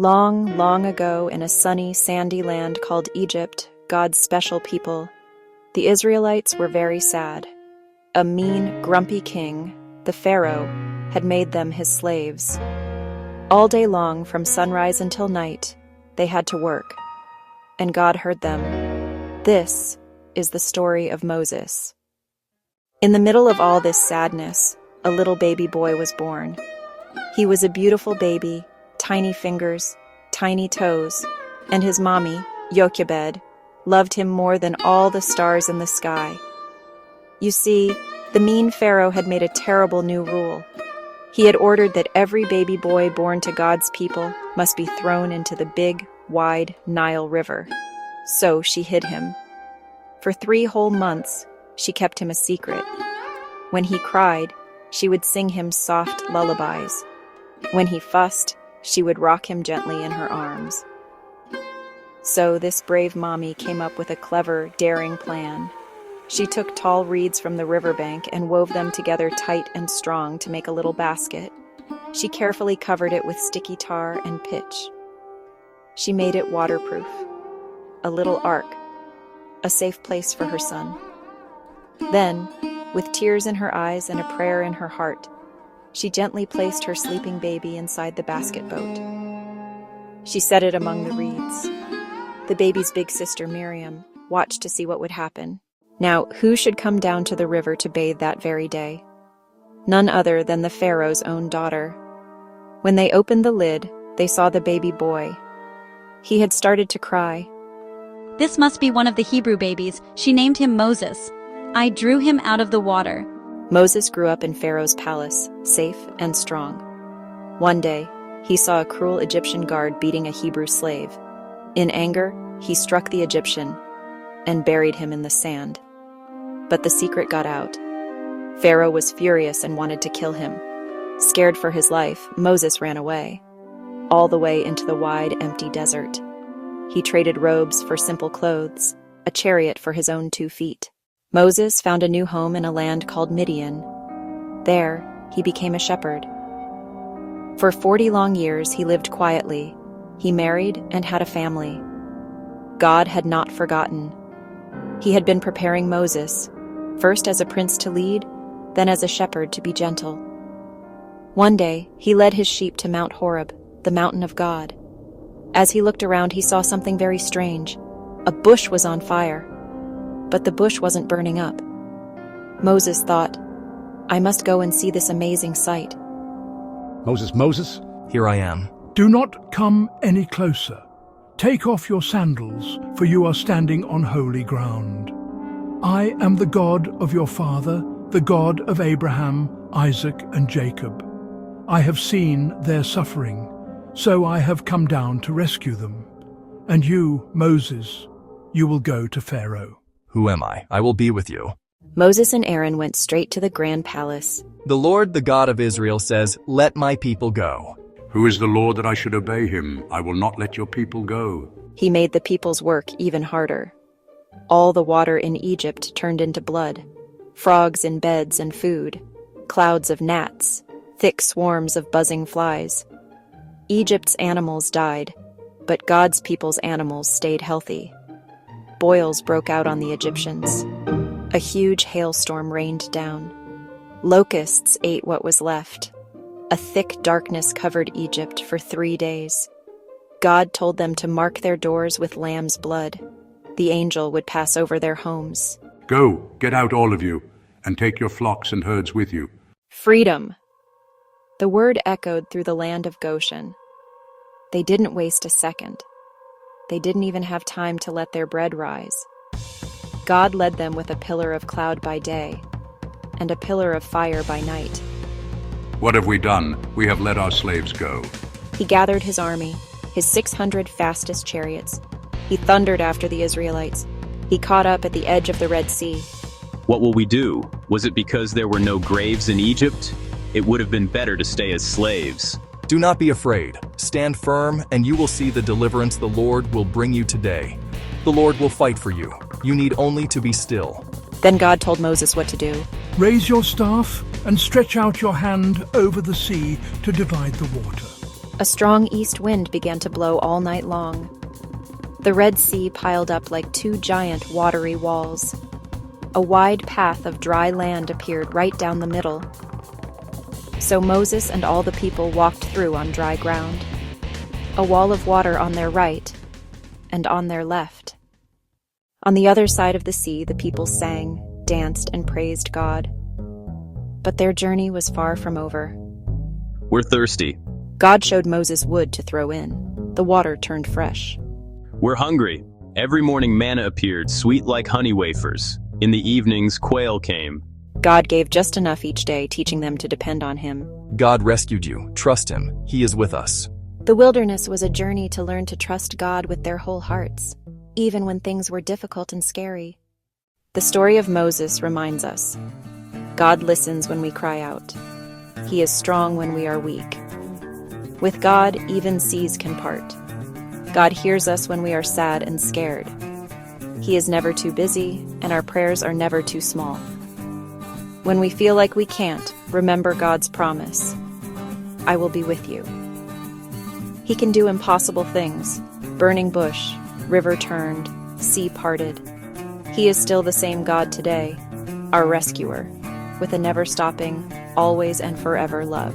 Long, long ago, in a sunny, sandy land called Egypt, God's special people, the Israelites were very sad. A mean, grumpy king, the Pharaoh, had made them his slaves. All day long, from sunrise until night, they had to work, and God heard them. This is the story of Moses. In the middle of all this sadness, a little baby boy was born. He was a beautiful baby, tiny fingers, tiny toes, and his mommy, Jochebed, loved him more than all the stars in the sky. You see, the mean Pharaoh had made a terrible new rule. He had ordered that every baby boy born to God's people must be thrown into the big, wide Nile River. So she hid him. For 3 whole months, she kept him a secret. When he cried, she would sing him soft lullabies. When he fussed, she would rock him gently in her arms. So this brave mommy came up with a clever, daring plan. She took tall reeds from the riverbank and wove them together tight and strong to make a little basket. She carefully covered it with sticky tar and pitch. She made it waterproof, a little ark, a safe place for her son. Then, with tears in her eyes and a prayer in her heart, she gently placed her sleeping baby inside the basket boat. She set it among the reeds. The baby's big sister, Miriam, watched to see what would happen. Now, who should come down to the river to bathe that very day? None other than the Pharaoh's own daughter. When they opened the lid, they saw the baby boy. He had started to cry. "This must be one of the Hebrew babies. She named him Moses. I drew him out of the water." Moses grew up in Pharaoh's palace, safe and strong. One day, he saw a cruel Egyptian guard beating a Hebrew slave. In anger, he struck the Egyptian and buried him in the sand. But the secret got out. Pharaoh was furious and wanted to kill him. Scared for his life, Moses ran away, all the way into the wide, empty desert. He traded robes for simple clothes, a chariot for his own 2 feet. Moses found a new home in a land called Midian. There, he became a shepherd. For 40 long years, he lived quietly. He married and had a family. God had not forgotten. He had been preparing Moses, first as a prince to lead, then as a shepherd to be gentle. One day, he led his sheep to Mount Horeb, the mountain of God. As he looked around, he saw something very strange. A bush was on fire, but the bush wasn't burning up. Moses thought, "I must go and see this amazing sight." Moses, Here I am. do not come any closer. Take off your sandals, for you are standing on holy ground. I am the God of your father, the God of Abraham, Isaac, and Jacob. I have seen their suffering, so I have come down to rescue them. And you, Moses, you will go to Pharaoh. Who am I? I will be with you. Moses and Aaron went straight to the grand palace. The Lord, the God of Israel, says, "Let my people go." Who is the Lord that I should obey him? I will not let your people go. He made the people's work even harder. All the water in Egypt turned into blood, frogs in beds and food, clouds of gnats, thick swarms of buzzing flies. Egypt's animals died, but God's people's animals stayed healthy. Boils broke out on the Egyptians. A huge hailstorm rained down. Locusts ate what was left. A thick darkness covered Egypt for 3 days. God told them to mark their doors with lamb's blood. The angel would pass over their homes. Go, get out all of you, and take your flocks and herds with you. Freedom! The word echoed through the land of Goshen. They didn't waste a second. They didn't even have time to let their bread rise. God led them with a pillar of cloud by day and a pillar of fire by night. What have we done? We have let our slaves go. He gathered his army, his 600 fastest chariots. He thundered after the Israelites. He caught up at the edge of the Red Sea. What will we do? Was it because there were no graves in Egypt? It would have been better to stay as slaves. Do not be afraid. Stand firm, and you will see the deliverance the Lord will bring you today. The Lord will fight for you. You need only to be still. Then God told Moses what to do. Raise your staff and stretch out your hand over the sea to divide the water. A strong east wind began to blow all night long. The Red Sea piled up like two giant watery walls. A wide path of dry land appeared right down the middle. So Moses and all the people walked through on dry ground. A wall of water on their right and on their left. On the other side of the sea, the people sang, danced, and praised God. But their journey was far from over. We're thirsty. God showed Moses wood to throw in. The water turned fresh. We're hungry. Every morning manna appeared, sweet like honey wafers. In the evenings, quail came. God gave just enough each day, teaching them to depend on Him. God rescued you. Trust Him. He is with us. The wilderness was a journey to learn to trust God with their whole hearts, even when things were difficult and scary. The story of Moses reminds us, God listens when we cry out. He is strong when we are weak. With God, even seas can part. God hears us when we are sad and scared. He is never too busy, and our prayers are never too small. When we feel like we can't, remember God's promise. I will be with you. He can do impossible things. Burning bush, river turned, sea parted. He is still the same God today, our rescuer, with a never-stopping, always and forever love.